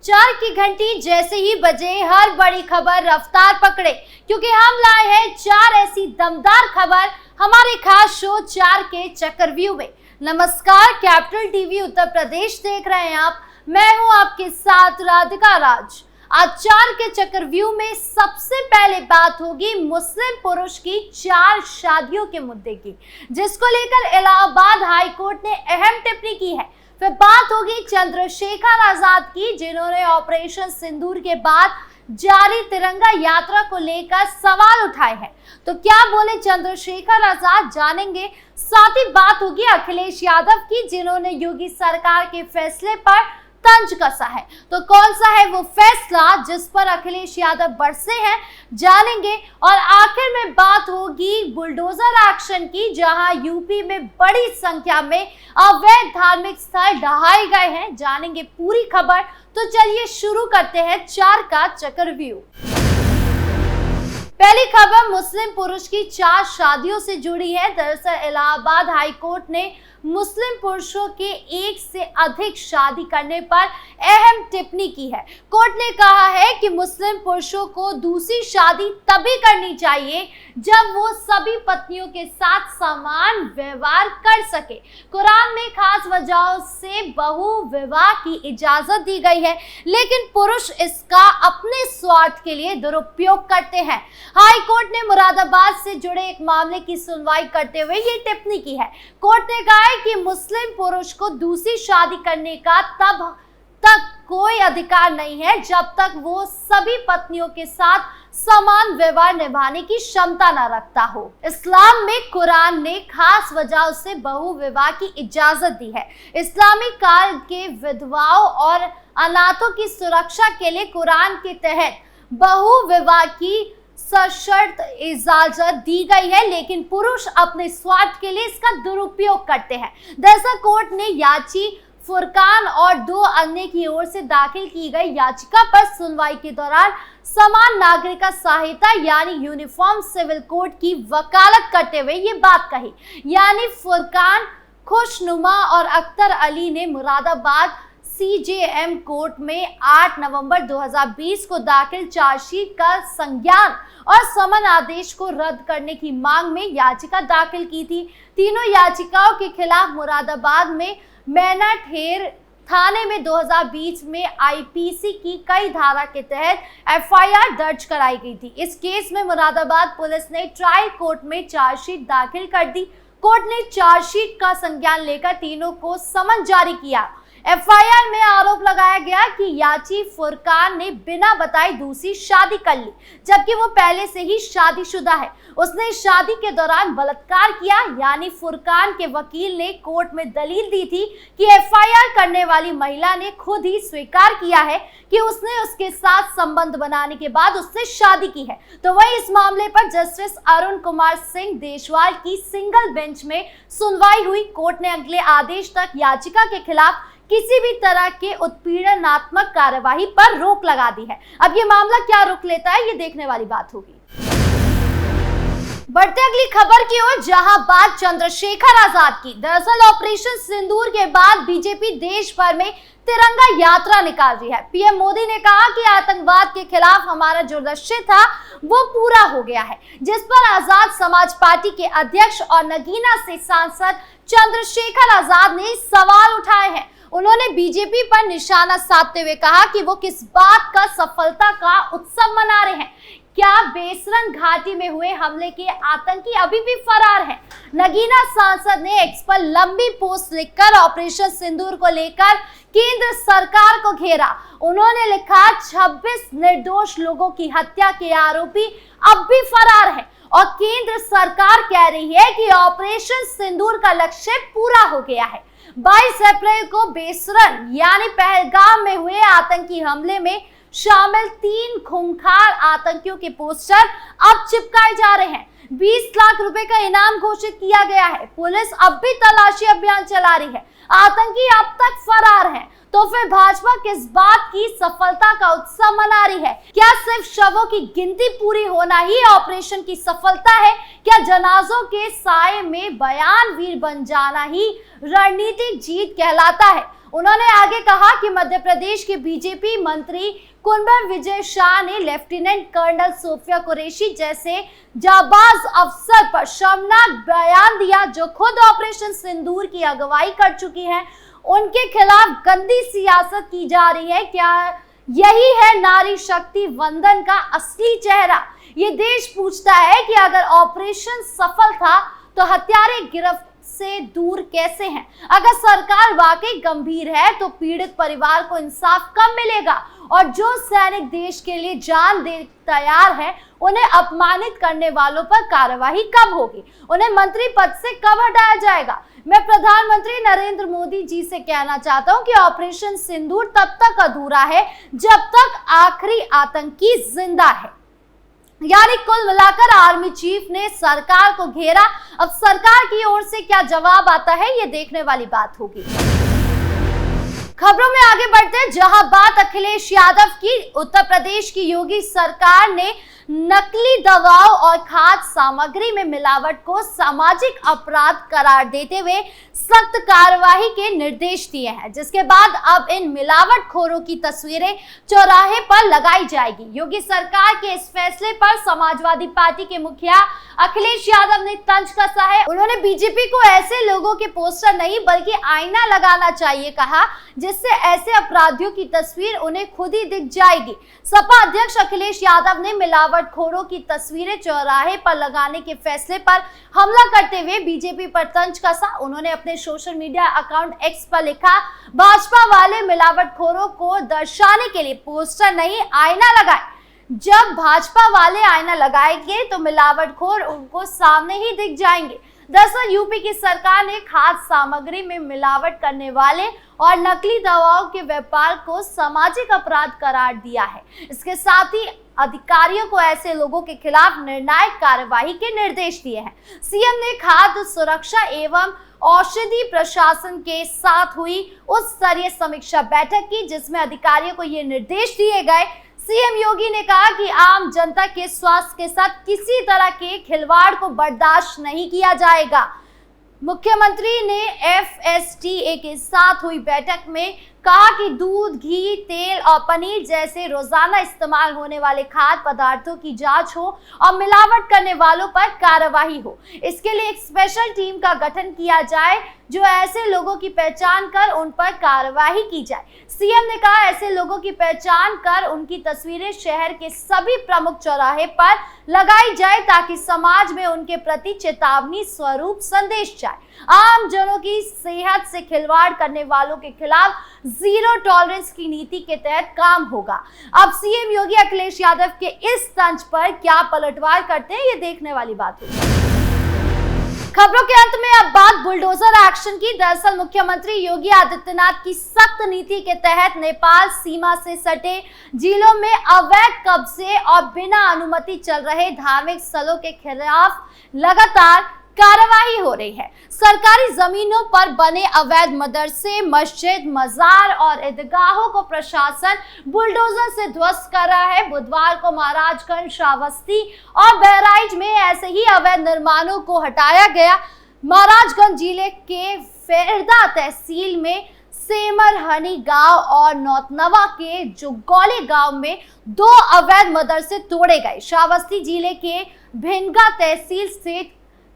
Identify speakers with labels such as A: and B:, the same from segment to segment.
A: 4 की घंटी जैसे ही बजे हर बड़ी खबर रफ्तार पकड़े, क्योंकि हम लाए हैं 4 ऐसी दमदार खबर हमारे खास शो 4 के चक्रव्यूह में। नमस्कार, कैपिटल टीवी उत्तर प्रदेश देख रहे हैं आप। मैं हूं आपके साथ राधिका राज। आज 4 के चक्रव्यूह में सबसे पहले बात होगी मुस्लिम पुरुष की 4 शादियों के मुद्दे की, जिसको लेकर इलाहाबाद हाई कोर्ट ने अहम टिप्पणी की है। फिर बात होगी चंद्रशेखर आजाद की, जिन्होंने ऑपरेशन सिंदूर के बाद जारी तिरंगा यात्रा को लेकर सवाल उठाए हैं। तो क्या बोले चंद्रशेखर आजाद, जानेंगे। साथ ही बात होगी अखिलेश यादव की, जिन्होंने योगी सरकार के फैसले पर तंज कसा है। तो कौन सा है वो फैसला जिस पर अखिलेश यादव बरसे हैं, जानेंगे। और आखिर में बात होगी बुलडोजर एक्शन की, जहां यूपी में बड़ी संख्या में अवैध धार्मिक स्थल ढहाए गए हैं, जानेंगे पूरी खबर। तो चलिए शुरू करते हैं 4 का चक्रव्यूह। पहली खबर मुस्लिम पुरुष की 4 शादियों से जुड़ी है। दरअसल इलाहाबाद हाई कोर्ट ने मुस्लिम पुरुषों के 1 से अधिक शादी करने पर अहम टिप्पणी की है। कोर्ट ने कहा है कि मुस्लिम पुरुषों को दूसरी शादी तभी करनी चाहिए जब वो सभी पत्नियों के साथ समान व्यवहार कर सके। कुरान में खास वजहों से बहु विवाह की इजाजत दी गई है, लेकिन पुरुष इसका अपने स्वार्थ के लिए दुरुपयोग करते हैं। हाई कोर्ट ने मुरादाबाद से जुड़े एक मामले की सुनवाई करते हुए ये टिप्पणी की है। कोर्ट ने कहा है कि मुस्लिम पुरुष को दूसरी शादी करने का तब तक कोई अधिकार नहीं है जब तक वो सभी पत्नियों के साथ समान व्यवहार निभाने की क्षमता न रखता हो। इस्लाम में कुरान ने खास वजहों से बहु विवाह की इजाजत दी है। इस्लामी काल के विधवाओं और अनाथों की सुरक्षा के लिए कुरान के तहत बहु विवाह की सशर्त इजाजत दी गई है, लेकिन पुरुष अपने स्वार्थ के लिए इसका दुरुपयोग करते हैं। दरअसल कोर्ट ने याची फुरकान और 2 अन्य की ओर से दाखिल की गई याचिका पर सुनवाई के दौरान समान नागरिक संहिता यानी यूनिफॉर्म सिविल कोड की वकालत करते हुए ये बात कही। यानी फुरकान, खुशनुमा और अख्तर अली ने मुरादाबाद CJM कोर्ट में 8 नवंबर 2020 को दाखिल चार्जशीट का संज्ञान और समन आदेश को रद्द करने की मांग में याचिका दाखिल की थी। तीनों याचिकाओं के खिलाफ मुरादाबाद में मैनाठेर थाने में 2020 में IPC की कई धारा के तहत FIR दर्ज कराई गई थी। इस केस में मुरादाबाद पुलिस ने ट्रायल कोर्ट में चार्जशीट दाखिल कर दी। कोर्ट ने चार्जशीट का संज्ञान लेकर तीनों को समन जारी किया। FIR में आरोप लगाया गया कि याची फुरकान ने बिना बताए दूसरी शादी कर ली, जबकि वो पहले से ही शादीशुदा है। उसने शादी के दौरान बलात्कार किया। यानी फुरकान के वकील ने कोर्ट में दलील दी थी कि FIR करने वाली महिला ने खुद ही स्वीकार किया है कि उसने उसके साथ संबंध बनाने के बाद उससे शादी की है। तो वहीं इस मामले पर जस्टिस अरुण कुमार सिंह देशवाल की सिंगल बेंच में सुनवाई हुई। कोर्ट ने अगले आदेश तक याचिका के खिलाफ किसी भी तरह के उत्पीड़नात्मक कार्यवाही पर रोक लगा दी है। अब ये मामला क्या रुख लेता है, ये देखने वाली बात होगी। बढ़ते अगली खबर की ओर, जहां बात चंद्रशेखर आजाद की। दरअसल ऑपरेशन सिंदूर के बाद बीजेपी देश भर में तिरंगा यात्रा निकाल रही है। पीएम मोदी ने कहा कि आतंकवाद के खिलाफ हमारा जो लक्ष्य था वो पूरा हो गया है, जिस पर आजाद समाज पार्टी के अध्यक्ष और नगीना से सांसद चंद्रशेखर आजाद ने सवाल उठाए हैं। उन्होंने बीजेपी पर निशाना साधते हुए कहा कि वो किस बात का सफलता का उत्सव मना रहे हैं। क्या बेसरन घाटी में हुए हमले के आतंकी अभी भी फरार हैं? नगीना सांसद ने एक्स पर लंबी पोस्ट लिखकर ऑपरेशन सिंदूर को लेकर केंद्र सरकार को घेरा। उन्होंने लिखा, 26 निर्दोष लोगों की हत्या के आरोपी अब भी फरार हैं और केंद्र सरकार कह रही है कि ऑपरेशन सिंदूर का लक्ष्य पूरा हो गया है। 22 अप्रैल को बेसरन यानी पहलगाम में हुए आतंकी हमले में शामिल 3 खूंखार आतंकियों के पोस्टर अब चिपकाए जा रहे हैं। 20 लाख रुपए का इनाम घोषित किया गया है। पुलिस अब भी तलाशी अभियान चला रही है। आतंकी अब तक फरार हैं। तो फिर भाजपा किस बात की सफलता का उत्सव मना रही है? क्या सिर्फ शवों की गिनती पूरी होना ही ऑपरेशन की सफलता है? क्या जनाजों के साए में बयानवीर बन जाना ही रणनीतिक जीत कहलाता है? उन्होंने आगे कहा कि मध्य प्रदेश के बीजेपी मंत्री कुंवर विजय शाह ने लेफ्टिनेंट कर्नल सोफिया कुरैशी जैसे जाबाज अफसर पर शर्मनाक बयान दिया, जो खुद ऑपरेशन सिंदूर की अगुवाई कर चुकी हैं। उनके खिलाफ गंदी सियासत की जा रही है। क्या यही है नारी शक्ति वंदन का असली चेहरा? ये देश पूछता है कि अगर ऑपरेशन सफल था तो हत्यारे गिरफ्त से दूर कैसे हैं? अगर सरकार वाकई गंभीर है तो पीड़ित परिवार को इंसाफ कब मिलेगा? और जो सैनिक देश के लिए जान दे तैयार है, उन्हें अपमानित करने वालों पर कार्रवाई कब होगी? उन्हें मंत्री पद से कब हटाया जाएगा? मैं प्रधानमंत्री नरेंद्र मोदी जी से कहना चाहता हूं कि ऑपरेशन सिंदूर तब तक अधूरा है जब तक आखिरी आतंकी जिंदा है। यानी कुल मिलाकर आर्मी चीफ ने सरकार को घेरा। अब सरकार की ओर से क्या जवाब आता है, ये देखने वाली बात होगी। खबरों में आगे बढ़ते हैं, जहां बात अखिलेश यादव की। उत्तर प्रदेश की योगी सरकार ने नकली दवाओं और खाद्य सामग्री में मिलावट को सामाजिक अपराध करार देते हुए सख्त कार्रवाई के निर्देश दिए हैं, जिसके बाद अब इन मिलावटखोरों की तस्वीरें चौराहे पर लगाई जाएगी। योगी सरकार के इस फैसले पर समाजवादी पार्टी के मुखिया अखिलेश यादव ने तंज कसा है। उन्होंने बीजेपी को ऐसे लोगों के पोस्टर नहीं बल्कि आईना लगाना चाहिए कहा, जिससे ऐसे अपराधियों की तस्वीर उन्हें खुद ही दिख जाएगी। सपा अध्यक्ष अखिलेश यादव ने मिलावटखोरों की तस्वीरें चौराहे पर लगाने के फैसले पर हमला करते हुए बीजेपी पर तंज कसा। उन्होंने अपने सोशल मीडिया अकाउंट एक्स पर लिखा, भाजपा वाले मिलावटखोरों को दर्शाने के लिए पोस्टर नहीं आईना लगाए। जब भाजपा वाले आईना लगाएंगे तो मिलावटखोर उनको सामने ही दिख जाएंगे। दरअसल यूपी की सरकार ने खाद्य सामग्री में मिलावट करने वाले और नकली दवाओं के व्यापार को सामाजिक अपराध करार दिया है। इसके साथ ही अधिकारियों को ऐसे लोगों के खिलाफ निर्णायक कार्यवाही के निर्देश दिए हैं। सीएम ने खाद्य सुरक्षा एवं औषधि प्रशासन के साथ हुई उच्च स्तरीय समीक्षा बैठक की, जिसमें अधिकारियों को ये निर्देश दिए गए। सीएम योगी ने कहा कि आम जनता के स्वास्थ्य के साथ किसी तरह के खिलवाड़ को बर्दाश्त नहीं किया जाएगा। मुख्यमंत्री ने एफएसटीए के साथ हुई बैठक में कहा कि दूध, घी, तेल और पनीर जैसे रोजाना इस्तेमाल होने वाले खाद्य पदार्थों की जांच हो और मिलावट करने वालों पर कार्रवाई हो। इसके लिए एक स्पेशल टीम का गठन किया जाए, जो ऐसे लोगों की पहचान कर उन पर कार्रवाई की जाए। सीएम ने कहा, ऐसे लोगों की पहचान कर उनकी तस्वीरें शहर के सभी प्रमुख चौराहे पर लगाई जाए, ताकि समाज में उनके प्रति चेतावनी स्वरूप संदेश जाए। आम जनों की सेहत से खिलवाड़ करने वालों के खिलाफ जीरो टॉलरेंस की नीति के तहत काम होगा। अब सीएम योगी अखिलेश यादव के इस तंज पर क्या पलटवार करते हैं, ये देखने वाली बात होगी। खबरों के अंत में अब बात बुलडोजर एक्शन की। दरअसल मुख्यमंत्री योगी आदित्यनाथ की सख्त नीति के तहत नेपाल सीमा से सटे जिलों में अवैध कब्जे और बिना अनुमति चल रहे धार्मिक स्थलों के खिलाफ लगातार कार्रवाई हो रही है। सरकारी जमीनों पर बने अवैध मदरसे, मस्जिद, मजार और ईदगाहों को प्रशासन बुलडोजर से ध्वस्त कर रहा है। बुधवार को महाराजगंज, श्रावस्ती और बहराइच में ऐसे ही अवैध निर्माणों को हटाया गया। महाराजगंज जिले के फेरदा तहसील में सेमरहनी गांव और नौतनवा के जुगौली गांव में 2 अवैध मदरसे तोड़े गए। श्रावस्ती जिले के भिनगा तहसील स्थित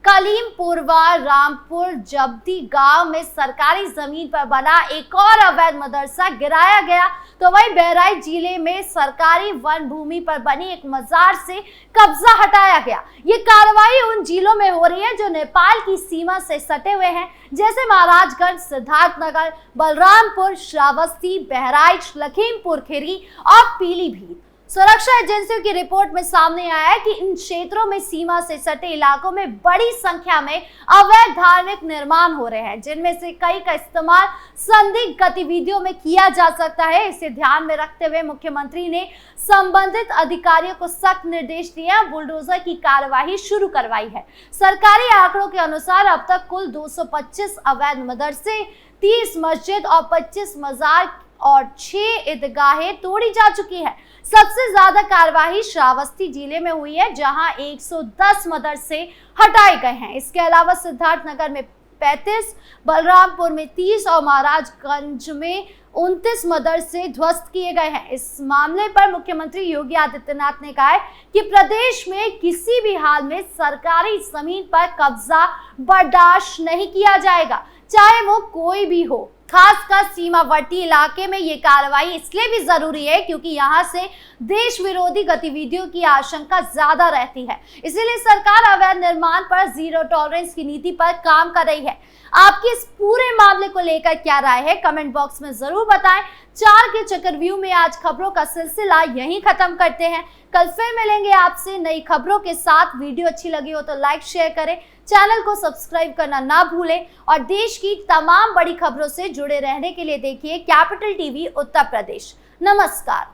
A: कलीमपुरवा रामपुर जब्दी गांव में सरकारी जमीन पर बना एक और अवैध मदरसा गिराया गया। तो वहीं बहराइच जिले में सरकारी वन भूमि पर बनी एक मजार से कब्जा हटाया गया। ये कार्रवाई उन जिलों में हो रही है जो नेपाल की सीमा से सटे हुए हैं, जैसे महाराजगंज, सिद्धार्थनगर, बलरामपुर, श्रावस्ती, बहराइच, लखीमपुर खीरी और पीलीभीत। सुरक्षा एजेंसियों की रिपोर्ट में सामने आया है कि इन क्षेत्रों में सीमा से सटे इलाकों में बड़ी संख्या में अवैध धार्मिक निर्माण हो रहे हैं, जिनमें से कई का इस्तेमाल संदिग्ध गतिविधियों में किया जा सकता है। इसे ध्यान में रखते हुए मुख्यमंत्री ने संबंधित अधिकारियों को सख्त निर्देश दिए और बुलडोजर की कार्यवाही शुरू करवाई है। सरकारी आंकड़ों के अनुसार अब तक कुल 225 अवैध मदरसे, 30 मस्जिद और 25 मजार और 6 ईदगाहें तोड़ी जा चुकी है। सबसे ज्यादा कार्यवाही श्रावस्ती जिले में हुई है, जहां 110 मदरसे हटाए गए हैं। इसके अलावा सिद्धार्थनगर में 35, बलरामपुर में 30 और महाराजगंज में 29 मदरसे ध्वस्त किए गए हैं। इस मामले पर मुख्यमंत्री योगी आदित्यनाथ ने कहा है कि प्रदेश में किसी भी हाल में सरकारी जमीन पर कब्जा बर्दाश्त नहीं किया जाएगा, चाहे वो कोई भी हो। खासकर सीमावर्ती इलाके में ये कार्रवाई इसलिए भी जरूरी है क्योंकि यहाँ से देश विरोधी गतिविधियों की आशंका ज्यादा रहती है। इसीलिए सरकार अवैध निर्माण पर जीरो टॉलरेंस की नीति पर काम कर रही है। आपकी इस पूरे मामले को लेकर क्या राय है, कमेंट बॉक्स में जरूर बताएं। 4 के चक्रव्यूह में आज खबरों का सिलसिला यहीं खत्म करते हैं। कल फिर मिलेंगे आपसे नई खबरों के साथ। वीडियो अच्छी लगी हो तो लाइक शेयर करें, चैनल को सब्सक्राइब करना ना भूलें और देश की तमाम बड़ी खबरों से जुड़े रहने के लिए देखिए कैपिटल टीवी उत्तर प्रदेश। नमस्कार।